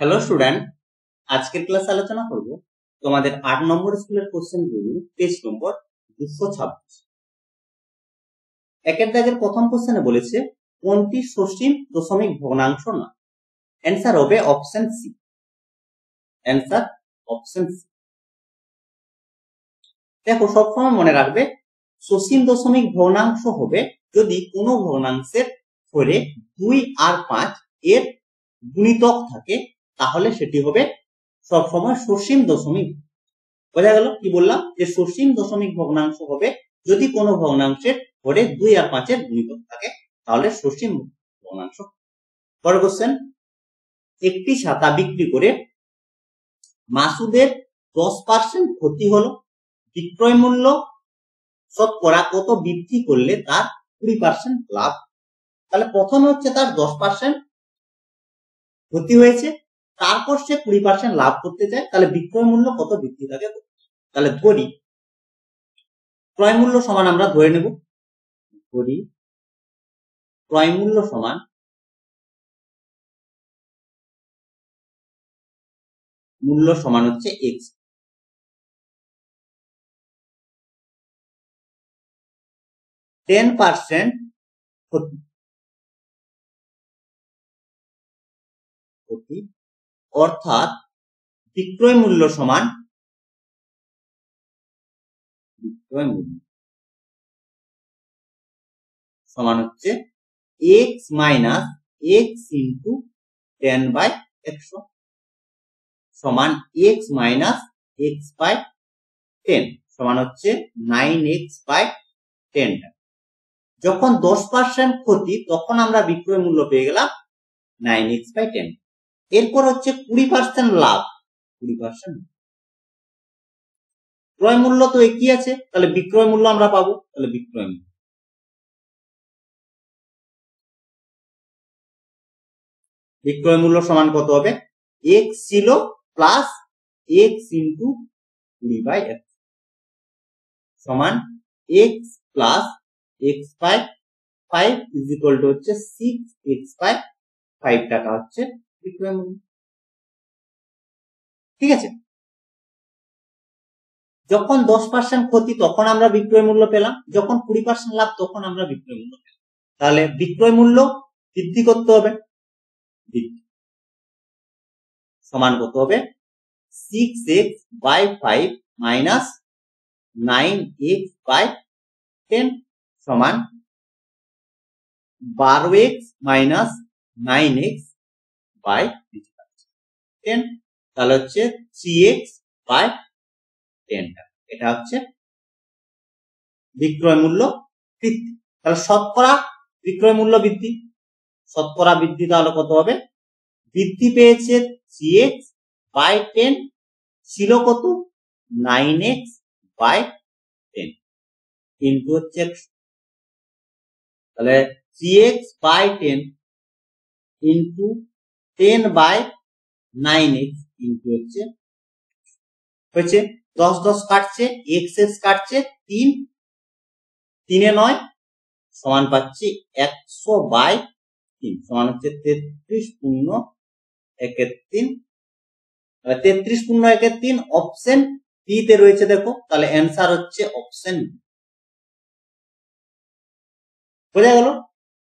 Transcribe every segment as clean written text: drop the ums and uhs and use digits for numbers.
Hello student, আজকের ক্লাসে আলোচনা করব তোমাদের 8 নম্বর স্কুলের কোশ্চেন রিভিউ পেজ নম্বর 226। একের দাগের প্রথম কোশ্চেনে বলেছে কোনটি সসীম দশমিক ভগ্নাংশ না। অ্যান্সার হবে option C. Answer option C. দেখো, সবসময় মনে রাখবে সসীম দশমিক ভগ্নাংশ হবে যদি কোনো ভগ্নাংশের ঘরে 2 আর 5 এর গুণিতক থাকে, তাহলে সেটি হবে সবসময় সসীম দশমিক। বোঝা গেল কি বললাম? যে সসীম দশমিক ভগ্নাংশ হবে যদি কোনো ভগ্নাংশের ঘরে 2 আর 5 এর গুণিতক থাকে, তাহলে সসীম ভগ্নাংশ। পরের কোশ্চেন, একটি ছাতা বিক্রি করে মাসুদের 10% ক্ষতি হলো, বিক্রয় মূল্য শতকরা কত বৃদ্ধি করলে তার 20% লাভ? তাহলে প্রথমে হচ্ছে তার 10% ক্ষতি হয়েছে, তারপর সে 20% লাভ করতে চায়, তাহলে বিক্রয় মূল্য কত বৃদ্ধি থাকে। তাহলে ধরি ক্রয় মূল্য সমান, আমরা ধরে নেব ধরি ক্রয় মূল্য সমান হচ্ছে এক্স। 10% ক্ষতি, অর্থাৎ বিক্রয় মূল্য সমান হচ্ছে এক্স মাইনাস এক্স ইন্টু 10/100 সমান এক্স মাইনাস এক্স বাই 10 সমান হচ্ছে 9x/10। যখন 10% ক্ষতি, তখন আমরা বিক্রয় মূল্য পেয়ে গেলাম 9x/10। এরপর হচ্ছে 20% লাভ। 20% ক্রয় মূল্য তো একই আছে, তাহলে বিক্রয় মূল্য আমরা পাবো। তাহলে বিক্রয় মূল্য সমান কত হবে? এক্স ছিল প্লাস এক্স ইন্টু 20/100 সমান x plus x by 5 is equal to হচ্ছে 6x/5 টাকা হচ্ছে বিক্রয় মূল্য। ঠিক আছে, যখন 10% ক্ষতি তখন আমরা বিক্রয় মূল্য পেলাম, যখন 20% লাভ তখন আমরা বিক্রয় মূল্য পেলাম। তাহলে বিক্রয় মূল্য বৃদ্ধি করতে হবে, সমান কত হবে? 6x/5 মাইনাস 9x/10 সমান 12x মাইনাস 9x/10। তাহলে হচ্ছে 3x/10। এটা হচ্ছে বিক্রয় মূল্য বৃদ্ধি। তাহলে শতকরা বিক্রয় মূল্য বৃদ্ধি, শতকরা বৃদ্ধি তাহলে কত হবে? বৃদ্ধি পেয়েছে 3x/10, ছিল কত? 9x/10 ইন্টু হচ্ছে, তাহলে 3x/10 ইন্টু 10/9x ইন্টু হচ্ছে 10 কাটছে, x কাটছে, 3 3 9 সমান পাচ্ছি 100/3 সমান হচ্ছে 33 পূর্ণ 1/3। 33 পূর্ণ 1/3 অপশন বি তে রয়েছে। দেখো, তাহলে অ্যান্সার হচ্ছে অপশন বি। বোঝা গেল?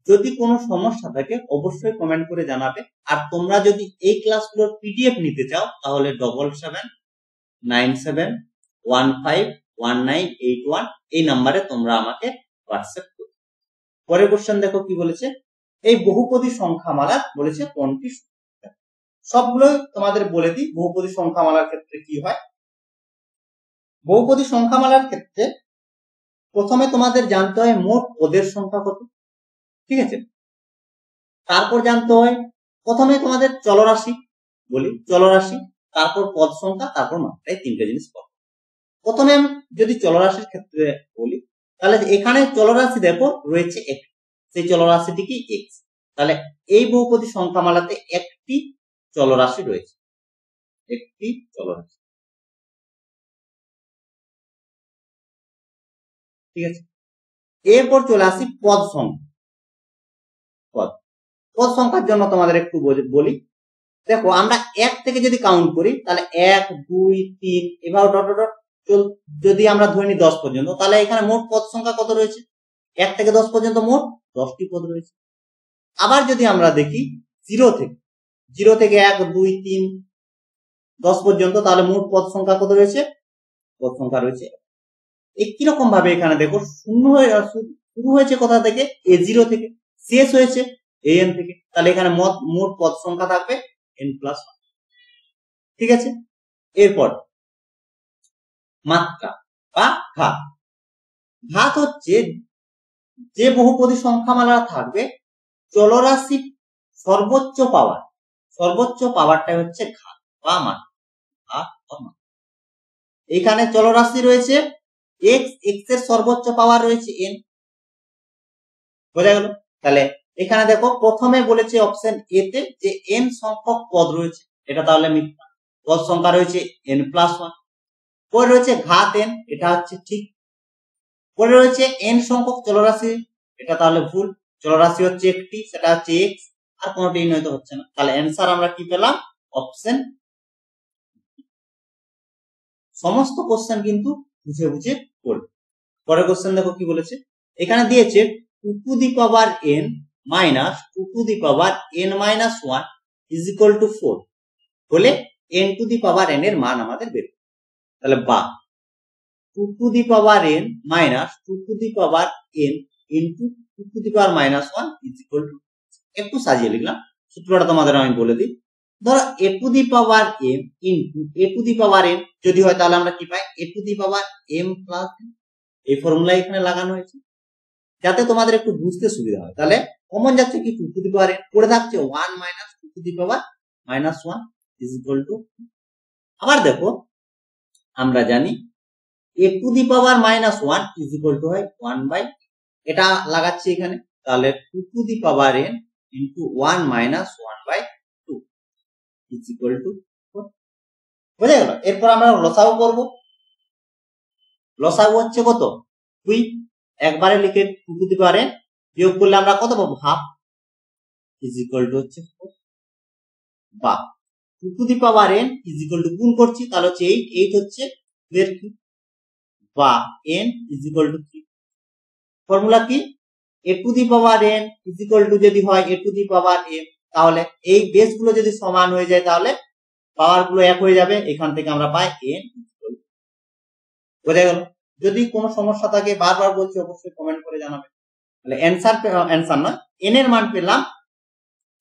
যদি কোনো সমস্যা থাকে অবশ্যই কমেন্ট করে জানাবে। আর তোমরা যদি এই ক্লাসগুলোর পিডিএফ নিতে চাও, তাহলে 7797151981 এই নাম্বারে তোমরা আমাকে হোয়াটসঅ্যাপ করো। পরের কোশ্চেন দেখো কি বলেছে। এই বহুপদী সংখ্যামালা বলেছে কোনটি? সবগুলোই তোমাদের বলে দিই বহুপদী সংখ্যামালার ক্ষেত্রে কি হয়। বহুপদী সংখ্যামালার ক্ষেত্রে প্রথমে তোমাদের জানতে হয় মোট পদের সংখ্যা কত। ঠিক আছে, তারপর জানতে হয়, প্রথমে তোমাদের চলরাশি বলি, চলরাশি, তারপর পদ সংখ্যা, তারপর মাত্রা, এই তিনটে জিনিস পড়ো। প্রথমে যদি চলরাশির ক্ষেত্রে বলি, তাহলে এখানে চলরাশি দেখো রয়েছে একটি, সেই চলরাশিটি কি? এক্স। তাহলে এই বহুপদী সংখ্যামালাতে একটি চলরাশি রয়েছে, একটি চলরাশি। ঠিক আছে, এরপর চলে আসি পদ সংখ্যা। পদ সংখ্যার জন্য তোমাদের একটু বলি, দেখো আমরা 1 থেকে যদি কাউন্ট করি তাহলে 1 2 3 এভাবে ডট ডট যদি আমরা ধরে নিই 10 পর্যন্ত, তাহলে এখানে মোট পদ সংখ্যা কত রয়েছে? 1 থেকে 10 পর্যন্ত মোট 10টি পদ রয়েছে। আবার যদি আমরা দেখি 0 থেকে 1 2 3 10 পর্যন্ত, তাহলে মোট পদ সংখ্যা কত রয়েছে? পদ সংখ্যা রয়েছে। একই রকম ভাবে এখানে দেখো শুরু হয়েছে কোথা থেকে? A0 থেকে, শেষ হয়েছে AN থেকে, তাহলে এখানে মোট পদ সংখ্যা থাকবে n+1। ঠিক আছে, এরপর মাত্রা বা ঘাত। ঘাত হচ্ছে যে বহুপদী সংখ্যামালা থাকবে চলরাশি সর্বোচ্চ পাওয়ারটাই হচ্ছে ঘাত বা মাত্রা। এখানে চলরাশি রয়েছে x এর সর্বোচ্চ পাওয়ার রয়েছে n, বোঝা গেল? তাহলে এখানে দেখো প্রথমে বলেছে অপশন এ তে যে n সংখ্যক পদ রয়েছে, এটা তাহলে মিথ্যা। পদ সংখ্যা রয়েছে n+1। পরে রয়েছে ঘাত n, এটা হচ্ছে ঠিক। পরে রয়েছে n সংখ্যক চলরাশি, এটা তাহলে ভুল। চলরাশি হচ্ছে একটি, সেটা হচ্ছে x, আর কোনোটি নয়তো হচ্ছে না। তাহলে অ্যান্সার আমরা কি পেলাম? অপশন। সমস্ত কোশ্চেন কিন্তু বুঝে বুঝে করবে। পরের কোশ্চেন দেখো কি বলেছে, এখানে দিয়েছে 2 to the power n minus 2 to the power n-1 is equal to 4 হলে n two the power n এর মান আমাদের বের করতে। তাহলে বা 2 to the power n minus 2 to the power n into 2 to the power -1 is equal two, একটু সাজিয়ে লিখলাম, সূত্রটা তোমাদের আমি বলে দিই। ধরো a to the power m into a to the power n যদি হয় তাহলে আমরা কি পাই? a to the power m plus n। এই ফর্মুলা এখানে লাগানো হয়েছে যাতে তোমাদের একটু বুঝতে সুবিধা হয়। তাহলে কমন যাচ্ছে কি 2 টু দি পাওয়ার n, পড়ে থাকছে 1 minus 2 to the power -1 is equal to. আবার দেখো আমরা জানি a to the power -1 is equal to হয় 1 বাই, এটা লাগাচ্ছি এখানে, তাহলে 2 to the power n into 1 minus 1 by 2 is equal to 4। বুঝা গেল? এরপর আমরা লসাগু করব। লসাগু হচ্ছে কত? 2। একবারে লিখে 2 টু দি পাওয়ার n বিয়োগ করলে আমরা কত পাবো? হাফ ইজ ইকুয়াল টু হচ্ছে 4। বা 2 to the power n is equal two গুণ করছি, তাহলে হচ্ছে 8, 8 হচ্ছে 2 এর কিউব, বা n is equal two 3। Formula কি? a to the power n is equal two যদি হয় a to the power m, তাহলে এই বেস গুলো যদি সমান হয়ে যায় তাহলে পাওয়ার গুলো এক হয়ে যাবে, এখান থেকে আমরা পাই n। বোঝা গেল? যদি কোনো সমস্যা থাকে, বারবার বলছি, অবশ্যই কমেন্ট করে জানাবেন। তাহলে অ্যান্সার না, n এর মান পেলাম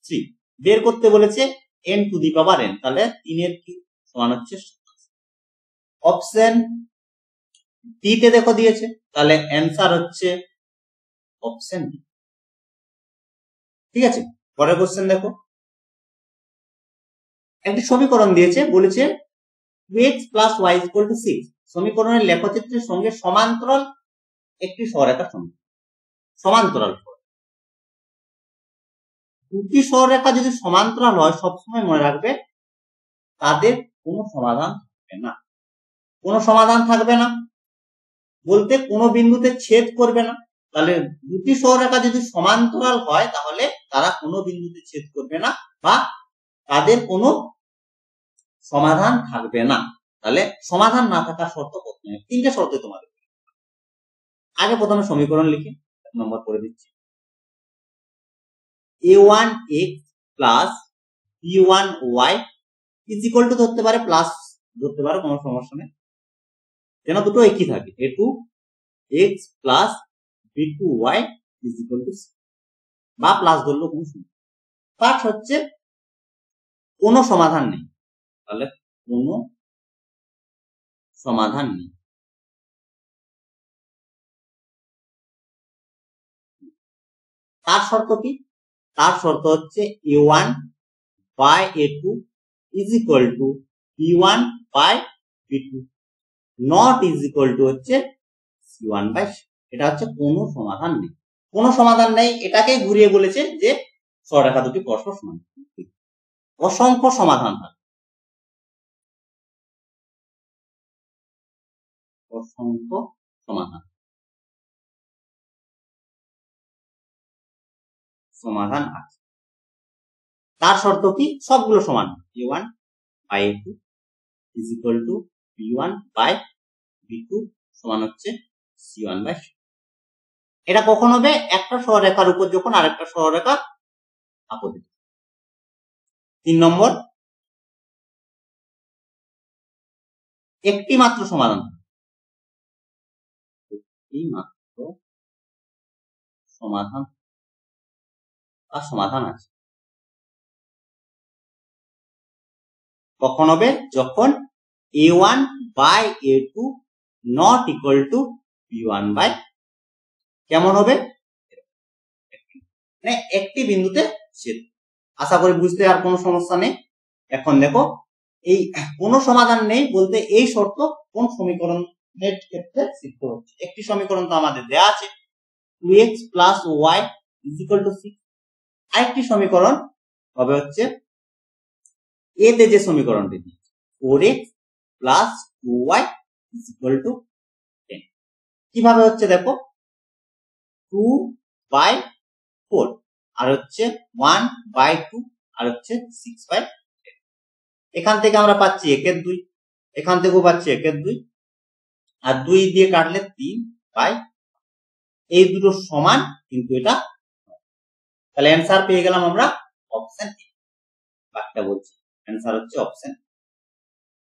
3। বের করতে বলেছে n two the power n, তাহলে 3 এর কিউব সমান হচ্ছে 27। অপশন ডি তে দেখো দিয়েছে, তাহলে অ্যান্সার হচ্ছে অপশন ডি। ঠিক আছে, পরের কোশ্চেন দেখো, একটি সমীকরণ দিয়েছে, বলেছে 2x plus y equal to 6। সমীকরণের লেখচিত্রের সঙ্গে সমান্তরাল একটি সরলরেখা সমান্তরাল। দুটি সরলরেখা যদি সমান্তরাল হয়, সবসময় মনে রাখবে তাদের কোনো সমাধান থাকবে না। কোনো সমাধান থাকবে না বলতে কোনো বিন্দুতে ছেদ করবে না। তাহলে দুটি সরলরেখা যদি সমান্তরাল হয় তাহলে তারা কোনো বিন্দুতে ছেদ করবে না বা তাদের কোনো সমাধান থাকবে না। তাহলে সমাধান না থাকার শর্ত করতে হবে, 3টে শর্ত তোমাদের। আগে প্রথমে সমীকরণ লিখে 1 নম্বর করে দিচ্ছি, a1x plus b1y is equal two ধরতে পারে, প্লাস ধরতে পারে, কোনো সমস্যা নেই, যেন দুটো একই থাকে। a2x plus b2y is equal two, বা প্লাস ধরলেও কোনো সমস্যা। ফার্স্ট হচ্ছে কোনো সমাধান নেই, তাহলে কোনো সমাধান নেই। তার শর্ত কি? তার শর্ত হচ্ছে a1 by a2 is equal to b1 by b2 not is equal to হচ্ছে c1 বাই c। এটা হচ্ছে কোনো সমাধান নেই। কোনো সমাধান নেই এটাকে ঘুরিয়ে বলেছে যে সরলরেখা দুটি পরস্পর সমান। অসংখ্য সমাধান থাকে, অসংখ্য সমাধান আছে। তার শর্ত কি? সবগুলো সমান, a1 by a2 is equal to b1 by b2 সমান হচ্ছে c1 বাই c। এটা কখন হবে? একটা সরলরেখার উপর যখন আরেকটা সরলরেখা আপতিত। 3 নম্বর, একটি মাত্র সমাধান, একটি মাত্র সমাধান বা সমাধান আছে। কখন হবে? যখন a1 by a2 not equal to b1 by, কেমন হবে? মানে একটি বিন্দুতে ছেদ। আশা করি বুঝতে আর কোনো সমস্যা নেই। এখন দেখো, এই কোনো সমাধান নেই বলতে এই শর্ত কোন সমীকরণের ক্ষেত্রে সিদ্ধ হচ্ছে। একটি সমীকরণ তো আমাদের দেয়া আছে 2x plus y is equal two 6। আরেকটি সমীকরণ হবে হচ্ছে এ তে যে সমীকরণটি দিয়েছে 4x plus 2y is equal two 10। কিভাবে হচ্ছে দেখো, 2 বাই 4 আর হচ্ছে 1 বাই 2 আর হচ্ছে 6 বাই 10। এখান থেকে আমরা পাচ্ছি 1/2, এখান থেকেও পাচ্ছি 1/2, আর 2 দিয়ে কাটলে 3 বাই, এই দুটো সমান কিন্তু এটা, তাহলে অ্যান্সার পেয়ে গেলাম আমরা অপশন এ। বাকিটা বলছি, অ্যান্সার হচ্ছে অপশন।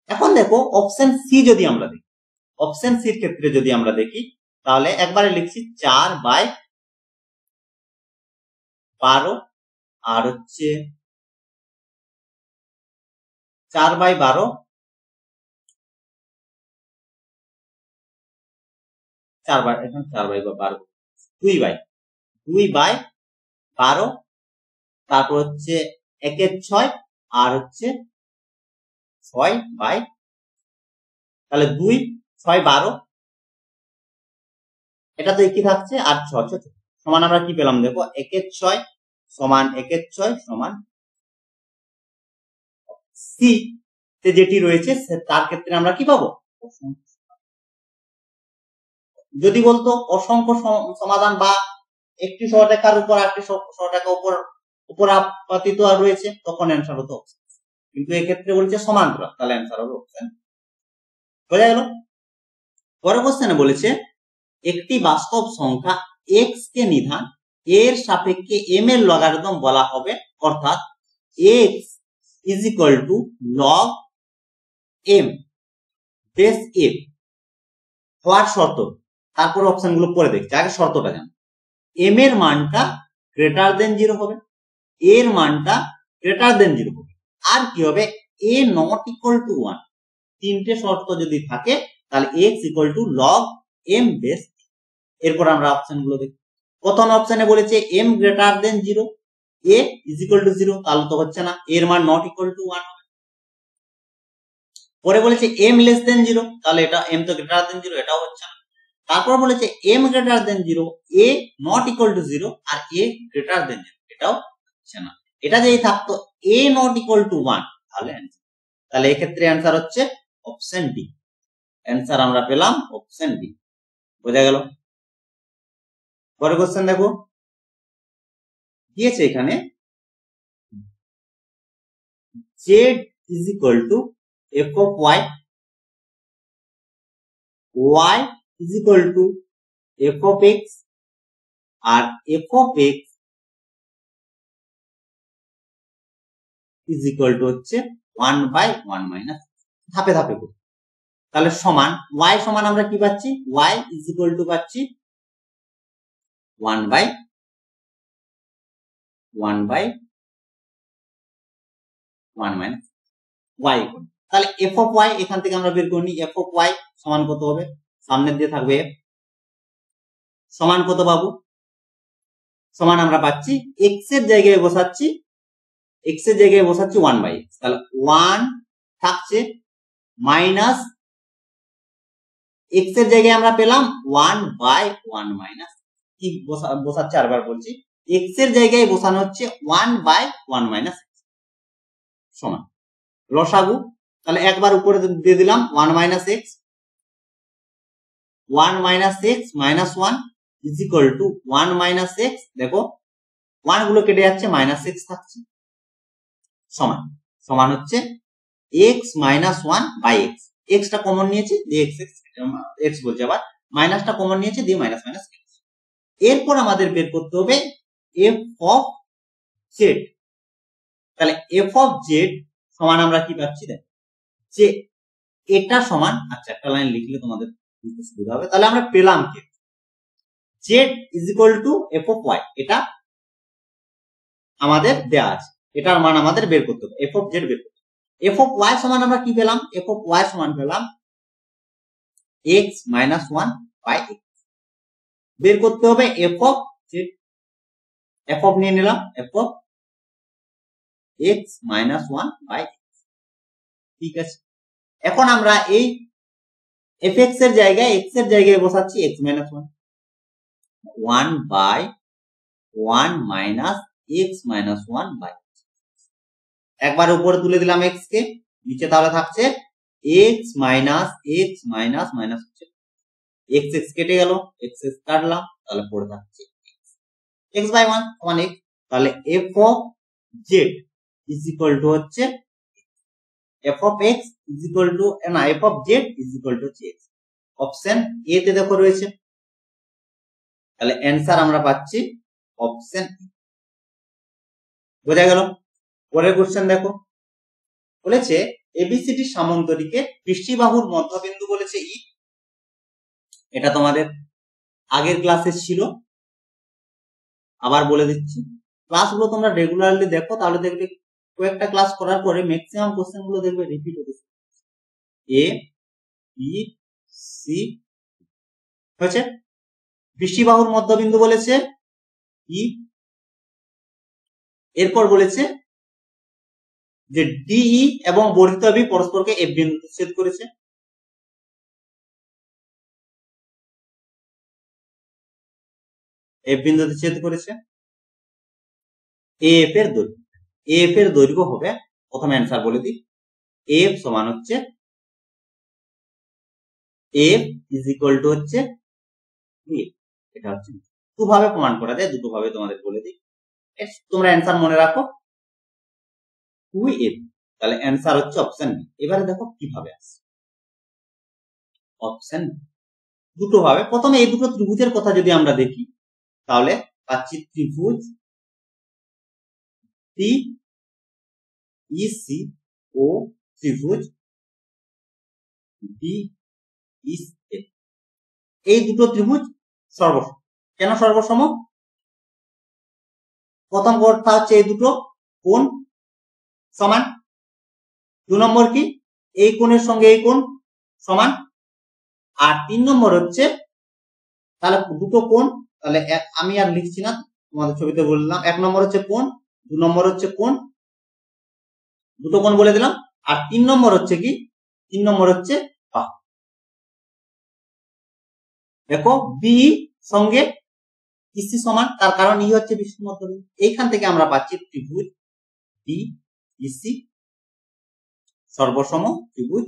এখন দেখো অপশন সি যদি আমরা দেখি, অপশন সির ক্ষেত্রে যদি আমরা দেখি তাহলে একবারে লিখছি 4 বাই 12 আর হচ্ছে 4 বাই 12, 4 বাই, এখন 4 বাই 12, 2 বাই 12, তারপর হচ্ছে 1/6 আর হচ্ছে 6 বাই, তাহলে 2 6 12, এটা তো একই থাকছে, আর 6 সমান আমরা কি পেলাম দেখো 1/6 সমান 1/6 সমান সি তে যেটি রয়েছে তার ক্ষেত্রে আমরা কি পাবো? যদি বলতো অসংখ্য সমাধান বা একটি সরলরেখার উপর আরেকটি সরলরেখা উপর আপতিত রয়েছে তখন অ্যান্সার হতো অপশন, কিন্তু এক্ষেত্রে বলছে সমান্তরাল, তাহলে অ্যান্সার হবে অপশন। বোঝা গেল? পরের কোশ্চেনে বলেছে একটি বাস্তব সংখ্যা x কে নিধান এর সাপেক্ষে m এর লগারিদম বলা হবে, অর্থাৎ x is equal two log m base f হওয়ার শর্ত। তারপর অপশন গুলো পরে দেখছি, আগে শর্তটা জানো। m এর মানটা গ্রেটার দেন 0 হবে, এর মানটা গ্রেটার দেন 0 হবে, আর কি হবে? a not equal two 1। তিনটে শর্ত যদি থাকে তাহলে x equal to log m base. এরপর আমরা অপশন গুলো দেখি। প্রথম অপশনে বলেছে m greater than 0, a is equal to 0, তাহলে তো হচ্ছে না, এর মান নট ইকুয়াল টু 1 হবে। পরে বলেছে m লেস দেন 0, তাহলে এটা m তো গ্রেটার দেন 0, এটাও হচ্ছে না। তারপর বলেছে m greater than 0, a not equal to 0 আর a গ্রেটার দেন 0, এটাও হচ্ছে না। এটা যদি থাকতো a নট ইকুয়াল টু 1 তাহলে অ্যান্সার, তাহলে এক্ষেত্রে অ্যান্সার হচ্ছে অপশন ডি। অ্যান্সার আমরা পেলাম অপশন ডি। বোঝা গেল? পরের কোশ্চেন দেখো, দিয়েছে এখানে z is equal to f of y, y is equal to f of x, R f of x is equal to হচ্ছে 1 বাই 1 মাইনাস। ধাপে ধাপে করি, তাহলে সমান y সমান আমরা কি পাচ্ছি? y is equal to পাচ্ছি 1 বাই 1 মাইনাস y। তাহলে f of y এখান থেকে আমরা বের করে নিই, f of y সমান কত হবে? সামনে দিয়ে থাকবে f, সমান কত পাবো? সমান আমরা পাচ্ছি x এর জায়গায় বসাচ্ছি, x এর জায়গায় বসাচ্ছি 1 বাই x, তাহলে 1 থাকছে মাইনাস x এর জায়গায় আমরা পেলাম 1 বাই 1 মাইনাস, কি বসাচ্ছে আরবার বলছি, x এর জায়গায় বসানো হচ্ছে 1 বাই 1 মাইনাস সমান লসাগু। তাহলে একবার উপরে দিয়ে দিলাম 1 minus x, 1 minus x minus 1 is equal two 1 minus x, দেখো 1 গুলো কেটে যাচ্ছে, মাইনাস x থাকছে, সমান সমান হচ্ছে x মাইনাস 1 বাই এক্স। এক্সটা কমন নিয়েছে দিয়ে এক্স বলছে, আবার মাইনাসটা কমন নিয়েছে দিয়ে মাইনাস মাইনাস। এরপর আমাদের বের করতে হবে এফ অফ জেড। তাহলে এফ অফ জেড সমান আমরা কি পাচ্ছি, দেখ যে এটা সমান, আচ্ছা একটা লাইন লিখলে তোমাদের বুঝতে সুবিধা হবে। তাহলে আমরা পেলাম কি, z is equal to f of y, এটা আমাদের দেওয়া আছে, এটার মান আমাদের বের করতে হবে, এফ অফ জেড বের করতে হবে। এফ অফ ওয়াই সমান আমরা কি পেলাম, এফ অফ ওয়াই সমান পেলাম এক্স মাইনাস 1 বাই এক্স। বের করতে হবে f of z, f of নিয়ে নিলাম f of x minus 1 by x. ঠিক আছে, এখন আমরা এই এফ এক্স এর জায়গায় এক্স এর জায়গায় বসাচ্ছি x minus 1 by 1 minus x minus 1 by, একবার উপরে তুলে দিলাম এক্স কে, নিচে তাহলে থাকছে এক্স মাইনাস মাইনাস হচ্ছে এক্স এক্স কেটে গেল, এক্স এক্স কাটলাম, তাহলে পড়ে থাকছে এক্স বাই 1 সমান এক্স। তাহলে F of Z is equal to হচ্ছে F of X is equal to, না F of Z is equal to হচ্ছে এক্স। অপশন এ তে দেখো রয়েছে, তাহলে অ্যান্সার আমরা পাচ্ছি অপশন এ। বোঝা গেল? পরের কোশ্চেন দেখো, বলেছে এবিসিডি সামান্তরিকের পৃষ্ঠবাহুর মধ্যবিন্দু বলেছে ই। এটা তোমাদের আগের ক্লাসে ছিল, আবার বলে দিচ্ছি। ক্লাসগুলো তোমরা রেগুলারলি দেখো, তাহলে দেখবে কয়েকটা ক্লাস করার পরে ম্যাক্সিমাম কোশ্চেন গুলো দেখবে রিপিট হতে এ বি সি হয়েছে। পৃষ্ঠবাহুর মধ্যবিন্দু বলেছে ই, এরপর বলেছে যে ডিই এবং বর্ধিত বি পরস্পরকে এফ বিন্দুতে ছেদ করেছে। এফ বিন্দুতে ছেদ করেছে। এফ এর দৈর্ঘ্য, এফ এর দৈর্ঘ্য হবে, প্রথমে অ্যান্সার বলে দিই, এফ সমান হচ্ছে এফ ইজ ইকুয়াল টু হচ্ছে এটা হচ্ছে দুভাবে প্রমাণ করা যায়, দুটো ভাবে তোমাদের বলে দিই, তোমরা অ্যান্সার মনে রাখো 2f। তাহলে অ্যান্সার হচ্ছে অপশন বি। এবারে দেখো কিভাবে আসছে অপশন দুটো ভাবে। প্রথমে এই দুটো ত্রিভুজের কথা যদি আমরা দেখি, তাহলে পাচ্ছি ত্রিভুজ ডিইসি ও ত্রিভুজ ডিইএফ। এই দুটো ত্রিভুজ সর্বসম। কেন সর্বসম? প্রথম কথা হচ্ছে এই দুটো কোণ সমান। 2 নম্বর কি, এই কোণের সঙ্গে এই কোণ সমান। আর 3 নম্বর হচ্ছে, তাহলে দুটো কোণ, তাহলে আমি আর লিখছি না, তোমাদের ছবিতে বললাম। 1 নম্বর হচ্ছে কোণ, 2 নম্বর হচ্ছে কোণ, দুটো কোণ বলে দিলাম। আর 3 নম্বর হচ্ছে কি, 3 নম্বর হচ্ছে বাহু। দেখো বি সঙ্গে ইসি সমান, তার কারণ ই হচ্ছে বিশুদ্ধ মধ্যবিন্দু। এইখান থেকে আমরা পাচ্ছি ত্রিভুজ ডিইসি সর্বসম ত্রিভুজ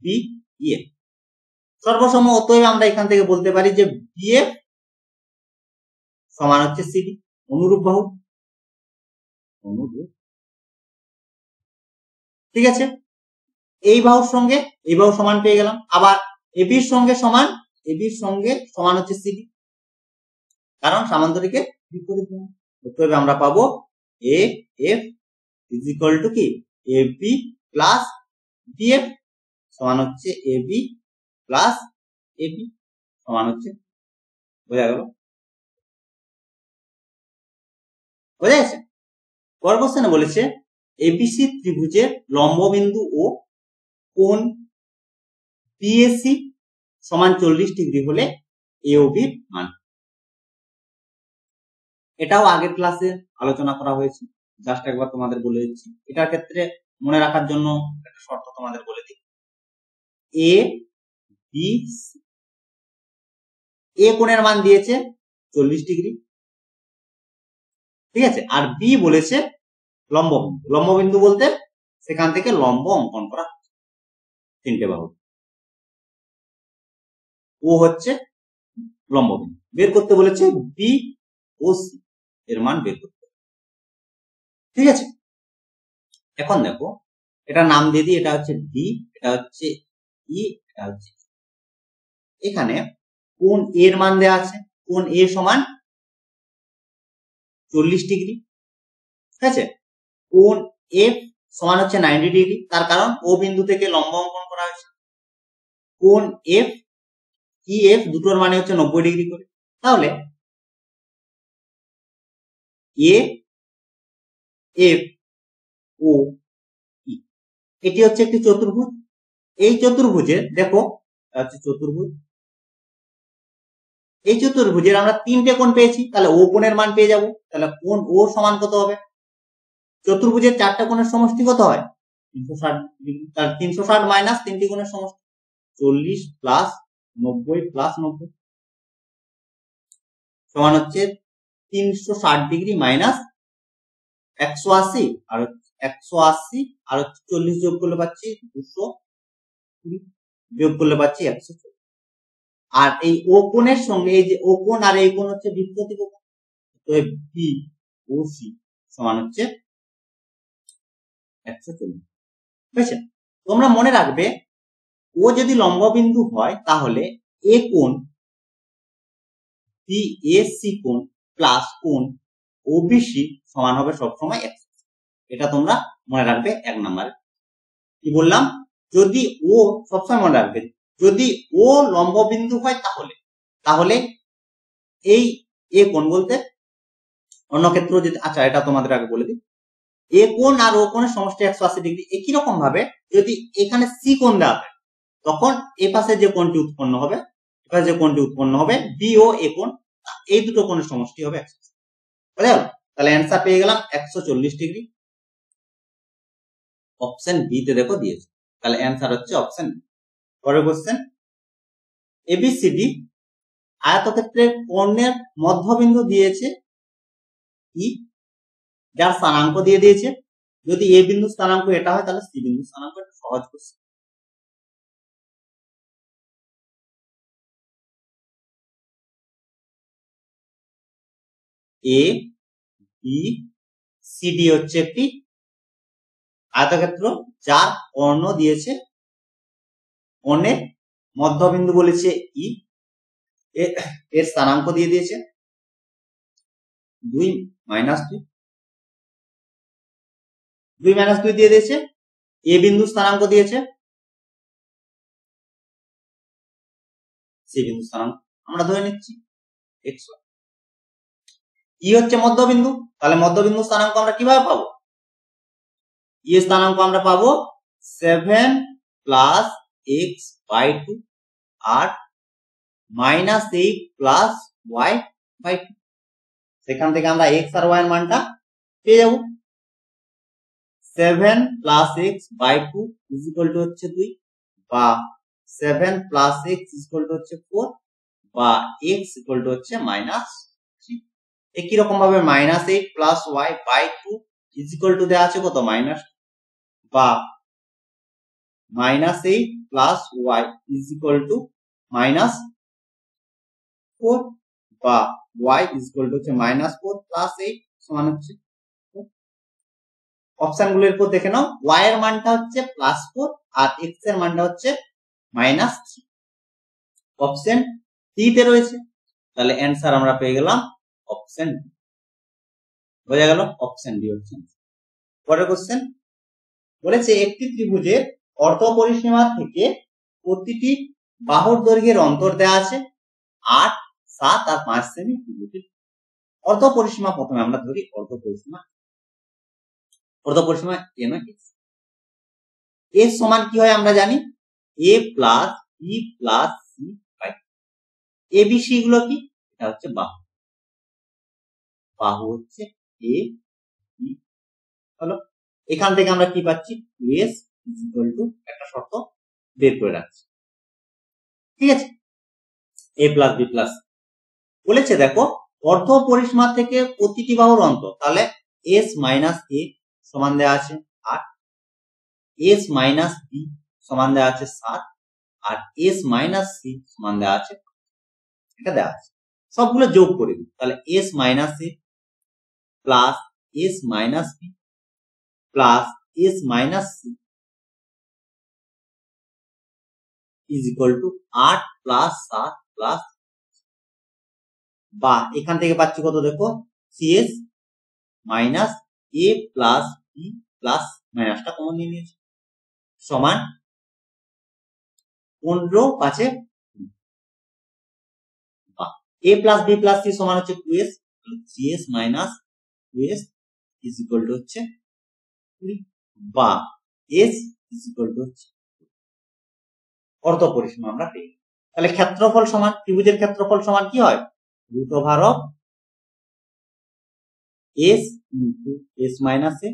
বিইএফ সর্বসম। অতএব আমরা এখান থেকে বলতে পারি যে বিএফ সমান হচ্ছে সিডি, অনুরূপ বাহু। অনুরূপ, ঠিক আছে। এই বাহুর সঙ্গে এই বাহু সমান পেয়ে গেলাম। আবার এবির সঙ্গে সমান, এবির সঙ্গে সমান হচ্ছে সিডি, কারণ সামান্তরিকের বিপরীত। অতএব আমরা পাবো A F is equal two কি, এবি প্লাস বিএফ সমান হচ্ছে এবি প্লাস এবি সমান হচ্ছে, বোঝা গেল? বোঝা গেছে? পরের কোশ্চেনে বলেছে এবিসি ত্রিভুজের লম্ববিন্দু ও কোণ পিএসি সমান 40 ডিগ্রি হলে এওবির মান। এটাও আগের ক্লাসে আলোচনা করা হয়েছে, জাস্ট একবার তোমাদের বলে দিচ্ছি। এটার ক্ষেত্রে মনে রাখার জন্য একটা শর্ত তোমাদের বলে দিই। এ বি এ কোণের মান দিয়েছে 40 ডিগ্রি, ঠিক আছে। আর বি বলেছে লম্ববিন্দু। লম্ববিন্দু বলতে সেখান থেকে লম্ব অঙ্কন করা, 3টে বাহু। ও হচ্ছে লম্ববিন্দু। বের করতে বলেছে বি ও সি এর মান বের করতে, ঠিক আছে। এখন দেখো এটা নাম দিয়ে দিই, এটা হচ্ছে ডি, এটা হচ্ছে ই, এটা হচ্ছে এখানে কোণ এর মান দেওয়া আছে, কোণ এ সমান 40 ডিগ্রি, ঠিক আছে। কোণ এফ সমান হচ্ছে 90 ডিগ্রি, তার কারণ ও বিন্দু থেকে লম্ব অঙ্কন করা হয়েছে। কোণ এফ ই এফ দুটোর মানে হচ্ছে 90 ডিগ্রি করে, তাহলে এ এফ ও ই এটি হচ্ছে একটি চতুর্ভুজ। এই চতুর্ভুজে দেখো হচ্ছে চতুর্ভুজ, এই চতুর্ভুজের আমরা 3টে কোণ পেয়েছি, তাহলে ও কোণের মান পেয়ে যাব। তাহলে কোণ ও সমান কত হবে? চতুর্ভুজের 4টা কোণের সমষ্টি কত হয়? 360 ডিগ্রি। তাহলে 360 মাইনাস 3টি কোণের সমষ্টি 40 প্লাস 90 প্লাস 90 সমান হচ্ছে 360 ডিগ্রি মাইনাস 180 আর 180 আর 40 যোগ করলে পাচ্ছি 220, বিয়োগ করলে পাচ্ছি 140। আর এই ও কোণের সঙ্গে এই যে ও কোণ আর এই কোণ হচ্ছে বিপরীত কোণ, তো বি ও সি সমান হচ্ছে 140। বুঝেছো? তোমরা মনে রাখবে ও যদি লম্ব বিন্দু হয় তাহলে এ কোণ বি এ সি কোণ প্লাস কোণ ও বি সি সমান হবে সবসময় 180। এটা তোমরা মনে রাখবে 1 নম্বরে। কি বললাম? যদি ও সবসময় মনে রাখবে যদি ও লম্ব বিন্দু হয় তাহলে এই এ কোণ বলতে অন্য ক্ষেত্রে যদি, আচ্ছা এটা তোমাদের আগে বলে দিই, এ কোণ আর ও কোণের সমষ্টি 180 ডিগ্রি। একই রকম ভাবে যদি এখানে সি কোণ দেওয়া হয় তখন এ পাশে যে কোণটি উৎপন্ন হবে বি ও এ কোণ, এই দুটো কোণের সমষ্টি হবে 180। বুঝা গেল? তাহলে অ্যান্সার পেয়ে গেলাম 140 ডিগ্রি। অপশন বি তে দেখো দিয়েছে, তাহলে অ্যান্সার হচ্ছে অপশন বি। পরের কোশ্চেন, এবিসিডি আয়তক্ষেত্রের কোণের মধ্যবিন্দু দিয়েছে ই, যার স্থানাঙ্ক দিয়ে দিয়েছে। যদি এ বিন্দু স্থানাঙ্ক এটা হয় তাহলে সি বিন্দু স্থানাঙ্ক, এটা সহজ কোশ্চেন। এ বি সি ডি হচ্ছে একটি আয়তক্ষেত্র যার কর্ণ দিয়েছে, কোণের মধ্যবিন্দু বলেছে ই, এর স্থানাঙ্ক দিয়ে দিয়েছে 2 -2, 2 -2 দিয়ে দিয়েছে। এ বিন্দু স্থানাঙ্ক দিয়েছে, সি বিন্দু স্থানাঙ্ক আমরা ধরে নিচ্ছি xy। ই হচ্ছে মধ্যবিন্দু, তাহলে মধ্যবিন্দু স্থানাঙ্ক আমরা কিভাবে পাবো? ই এর স্থানাঙ্ক আমরা পাবো 7 প্লাস এক্স বাই 2 আর -8 প্লাস ওয়াই বাই 2। সেখান থেকে আমরা এক্স আর ওয়াই এর মানটা পেয়ে যাবো। 7 plus x by 2 is equal to হচ্ছে 2, বা 7 plus X is equal to হচ্ছে 4, বা এক্স ইকুয়াল টু হচ্ছে -3। একই রকম ভাবে -8 plus Y by 2 is equal to দেওয়া আছে কত? -, বা -8 plus Y is equal to -4, বা ওয়াই ইজ ইকুয়াল টু হচ্ছে -4 প্লাস 8 সমান হচ্ছে। অপশন গুলোর উপর দেখে নাও, ওয়াই এর মানটা হচ্ছে +4 আর এক্স এর মানটা হচ্ছে -3। অপশন ডি তে রয়েছে, তাহলে অ্যান্সার আমরা পেয়ে গেলাম অপশন ডি। বোঝা গেল? অপশন ডি হচ্ছে। পরের কোশ্চেন বলেছে একটি ত্রিভুজের অর্ধ পরিসীমা থেকে প্রতিটি বাহুর দৈর্ঘ্যের অন্তর দেওয়া আছে 8, 7 আর 5 সেমি। ত্রিভুজের অর্ধ পরিসীমা প্রথমে আমরা ধরি, অর্ধ পরিসীমা এ নয় এক্স। এর সমান কি হয় আমরা জানি, A plus B plus C by A B C গুলো কি? এটা হচ্ছে বাহু, বাহু হচ্ছে এ বি। হলো, এখান থেকে আমরা কি পাচ্ছি? 2s ইজ ইকুয়াল টু একটা শর্ত বের করে রাখছি, ঠিক আছে, এ প্লাস বি প্লাস। বলেছে দেখো অর্ধ পরিসীমা থেকে প্রতিটি বাহুর অন্তর, তাহলে এস মাইনাস এ সমান দেওয়া আছে 8, এস মাইনাস বি সমান দেওয়া আছে 7, আর এস মাইনাস সি সমান দেওয়া আছে, এটা দেওয়া আছে। সবগুলো যোগ করে দিই, তাহলে s minus a plus s minus b plus s minus c is equal to 8 plus 7 plus, বা এখান থেকে পাচ্ছি কত দেখো, cs minus a plus B plus মাইনাসটা কমন নিয়ে নিয়েছি সমান 15 5 a plus B plus c সমান হচ্ছে 2s, cs minus 2s is equal to হচ্ছে 20, বা এস ইজ ইকুয়াল টু হচ্ছে অর্ধ পরিসীমা আমরা পেয়ে। তাহলে ক্ষেত্রফল সমান, ত্রিভুজের ক্ষেত্রফল সমান কি হয়, root over of s into s minus a,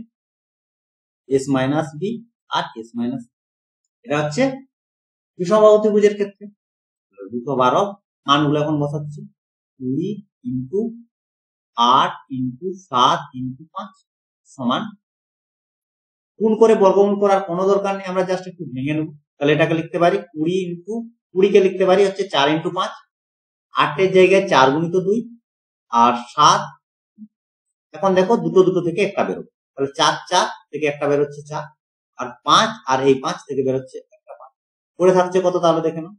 s minus b আর এস মাইনাস, এটা হচ্ছে বিষমবাহু ত্রিভুজের ক্ষেত্রে রুট ওভার অফ, মানগুলো এখন বসাচ্ছি 20 ইন্টু 8 ইন্টু 7 ইন্টু 5 সমান, গুণ করে বর্গমূল করার কোনো দরকার নেই, আমরা জাস্ট একটু ভেঙে নেব। তাহলে এটাকে লিখতে পারি 20 ইন্টু 20 কে লিখতে পারি হচ্ছে 4 ইন্টু 5, 8 এর জায়গায় 4 গুণিত 2 আর 7, এখন দেখো দুটো দুটো থেকে একটা বেরোবে, তাহলে 4 4 থেকে একটা বেরোচ্ছে 4 আর 5 আর এই 5 থেকে বেরোচ্ছে একটা 5, পড়ে থাকছে কত তাহলে দেখে নাও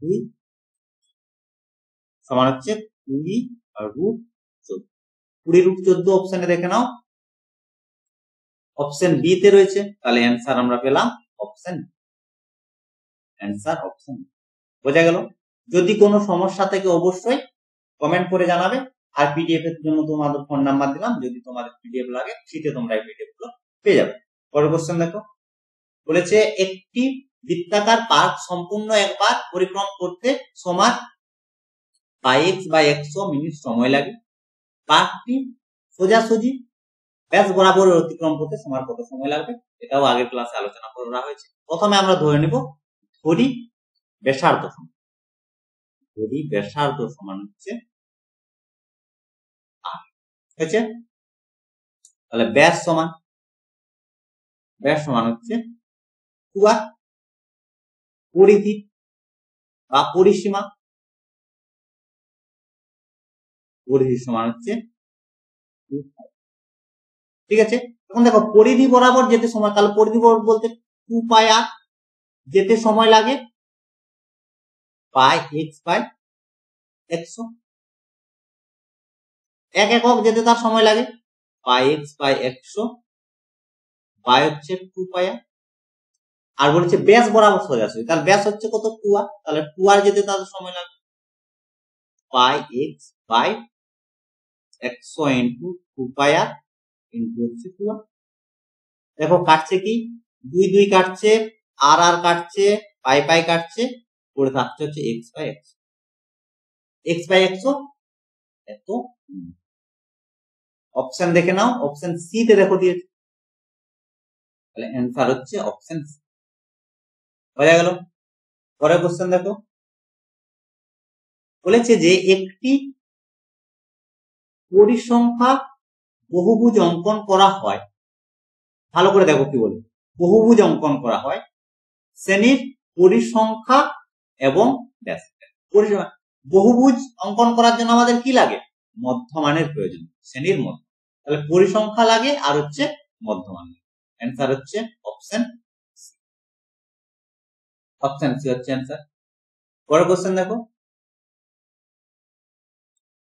2 সমান হচ্ছে 20 আর রুট 14, 20 রুট 14 অপশনে দেখে নাও, অপশন বি তে রয়েছে, তাহলে অ্যান্সার আমরা পেলাম অপশন, অ্যান্সার অপশন। বোঝা গেল? যদি কোনো সমস্যা থেকে অবশ্যই কমেন্ট করে জানাবে, আর পিডিএফ এর জন্য তোমাদের ফোন নাম্বার দিলাম, যদি তোমাদের পিডিএফ লাগে শীতে তোমরা এই পিডিএফ গুলো পেয়ে যাবে। পরের কোশ্চেন দেখো, বলেছে একটি বৃত্তাকার পার্ক সম্পূর্ণ একবার পরিক্রম করতে সমান x/100 মিনিট সময় লাগে, পার্কটি সোজাসুজি ব্যাস বরাবর অতিক্রম করতে সমান কত সময় লাগবে, এটাও আগের ক্লাসে আলোচনা করা হয়েছে। প্রথমে আমরা ধরে নেব ধরি ব্যাসার্ধ সমান, ধরি ব্যাসার্ধ সমান হচ্ছে r হয়েছে, তাহলে ব্যাস সমান হচ্ছে 2r, পরিধি বা পরিসীমা, পরিধি সমান হচ্ছে 2π। ঠিক আছে, এখন দেখো পরিধি বরাবর যেতে সময়, তাহলে পরিধি বরাবর বলতে 2πr, যেতে সময় লাগে πx/100, এক একক যেতে তার সময় লাগে πx/100 বাই হচ্ছে 2πr, আর বলেছে ব্যাস বরাবর সোজাসুজি, তাহলে ব্যাস হচ্ছে কত 2r, তাহলে 2r যেতে তার সময় লাগে πx/100 ইন্টু 2πr ইন্টু হচ্ছে 2r। দেখো কাটছে কি, 2 2 কাটছে, আর আর কাটছে, পাই পাই কাটছে, পড়ে থাকছে হচ্ছে x/100, x/100 এত। অপশন দেখে নাও, অপশন সি তে দেখো দিয়েছে, তাহলে অ্যান্সার হচ্ছে অপশন সি। বোঝা গেল? পরের কোশ্চেন দেখো, বলেছে যে একটি পরিসংখ্যা বহুভুজ অঙ্কন করা হয়, ভালো করে দেখো কি বলে, বহুভুজ অঙ্কন করা হয়, শ্রেণীর পরিসংখ্যা এবং ব্যাস। বহুভুজ অঙ্কন করার জন্য আমাদের কি লাগে, মধ্যমানের প্রয়োজন, শ্রেণীর মধ্য, তাহলে পরিসংখ্যা লাগে আর হচ্ছে মধ্যমান। অ্যান্সার হচ্ছে অপশন সি, অপশন সি হচ্ছে অ্যান্সার। পরের কোশ্চেন দেখো,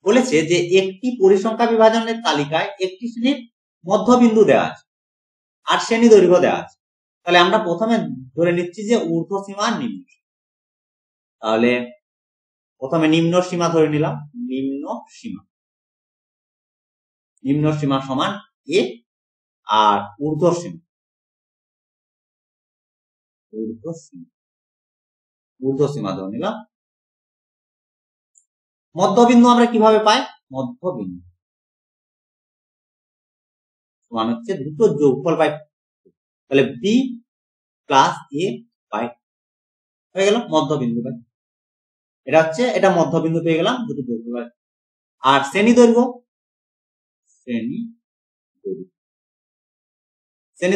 বলেছে যে একটি পরিসংখ্যা বিভাজনের তালিকায় একটি শ্রেণীর মধ্যবিন্দু দেওয়া আছে আর শ্রেণী দৈর্ঘ্য দেওয়া আছে, তাহলে আমরা প্রথমে ধরে নিচ্ছি যে ঊর্ধ্ব সীমা আর নিম্ন, তাহলে প্রথমে নিম্ন সীমা ধরে নিলাম, নিম্ন সীমা সমান a, আর ঊর্ধ্ব সীমা ধরে নিলাম। মধ্যবিন্দু আমরা কিভাবে পাই, মধ্যবিন্দু সমান হচ্ছে দুটো যোগফল পাই, তাহলে b প্লাস a পাই, হয়ে গেল মধ্যবিন্দু পাই, এটা হচ্ছে, এটা মধ্যবিন্দু পেয়ে গেলাম, দুটো যোগফল পাই। আর শ্রেণী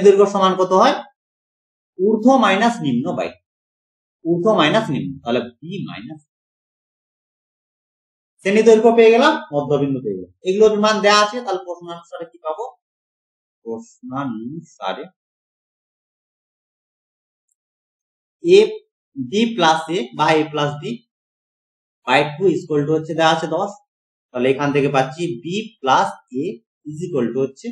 দৈর্ঘ্য সমান কত হয়, ঊর্ধ্ব মাইনাস নিম্ন বাই ঊর্ধ্ব মাইনাস নিম্ন, তাহলে বি মাইনাস। শ্রেণী দৈর্ঘ্য পেয়ে গেলাম, মধ্যবিন্দু পেয়ে গেলাম, এগুলোর মান দেওয়া আছে, তাহলে প্রশ্ন অনুসারে কি পাবো, প্রশ্নানুসারে এ বি প্লাস এ বা A plus B by 2 equal to হচ্ছে দেওয়া আছে 10। তাহলে এখান থেকে পাচ্ছি B plus A is equal to হচ্ছে,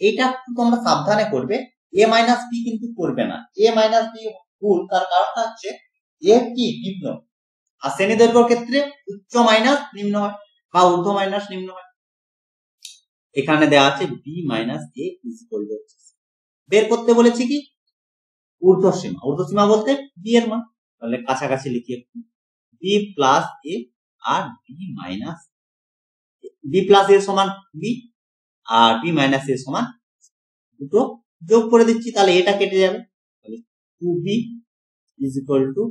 এইটা তোমরা সাবধানে করবে, এ মাইনাস বি কিন্তু করবে না। এ মাইনাস বি ভুল, তার কারণটা হচ্ছে এ কি নিম্ন, আর শ্রেণী দৈর্ঘ্যের ক্ষেত্রে উচ্চ মাইনাস নিম্ন হয় বা ঊর্ধ্ব মাইনাস নিম্ন হয়। এখানে দেওয়া আছে b minus a is equal to হচ্ছে, বের করতে বলেছি কি ঊর্ধ্বসীমা। ঊর্ধ্বসীমা বলতে বি এর মান, তাহলে কাছাকাছি লিখি একটু, বি প্লাস এ আর বি মাইনাস, বি প্লাস এর সমান বি আর বি মাইনাস এর সমান দুটো যোগ করে দিচ্ছি, তাহলে এটা কেটে যাবে, তাহলে 2b ইজ ইকুয়াল টু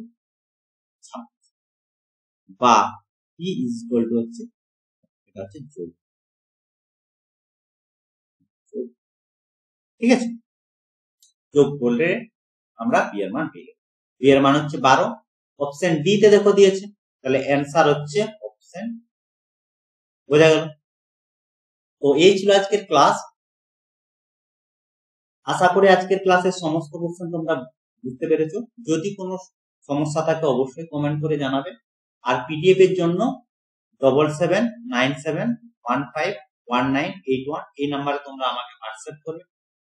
বা b ইজ ইকুয়াল টু হচ্ছে, এটা হচ্ছে যোগ, ঠিক আছে। যোগ করলে আমরা বি এর মান পেয়ে যাবো। বি এর মান হচ্ছে 12। অপশন ডি তে দেখো দিয়েছে, তাহলে অ্যান্সার হচ্ছে অপশন, বোঝা গেল। তো এই ছিল আজকের ক্লাস। আশা করি আজকের ক্লাসের সমস্ত কোশ্চেন তোমরা বুঝতে পেরেছো। যদি কোনো সমস্যা থাকে অবশ্যই কমেন্ট করে জানাবে। আর পিডিএফ এর জন্য 7797151981 এই নাম্বারে তোমরা আমাকে হোয়াটসঅ্যাপ করবে,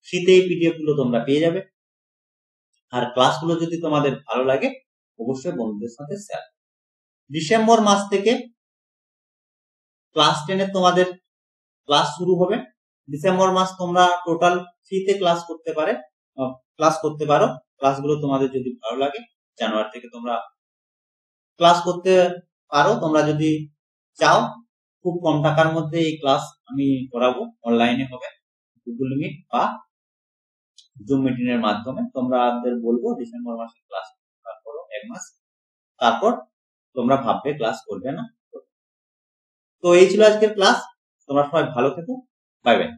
ফ্রিতে এই পিডিএফ গুলো তোমরা পেয়ে যাবে। আর ক্লাসগুলো যদি তোমাদের ভালো লাগে অবশ্যই বন্ধুদের সাথে শেয়ার। ডিসেম্বর মাস থেকে ক্লাস 10 এর তোমাদের ক্লাস শুরু হবে। ডিসেম্বর মাস তোমরা টোটাল ফ্রিতে ক্লাস করতে পারো। ক্লাসগুলো তোমাদের যদি ভালো লাগে জানুয়ারি থেকে তোমরা ক্লাস করতে পারো। তোমরা যদি চাও খুব কম টাকার মধ্যে এই ক্লাস আমি করাবো, অনলাইনে হবে, গুগল মিট বা জুম মিটিং এর মাধ্যমে। তোমাদের বলবো ডিসেম্বর মাসে ক্লাস করো 1 মাস, তারপর তোমরা ভাববে ক্লাস করবে না। তো এই ছিল আজকের ক্লাস। তোমরা সবাই ভালো থেকো, বাই বাই।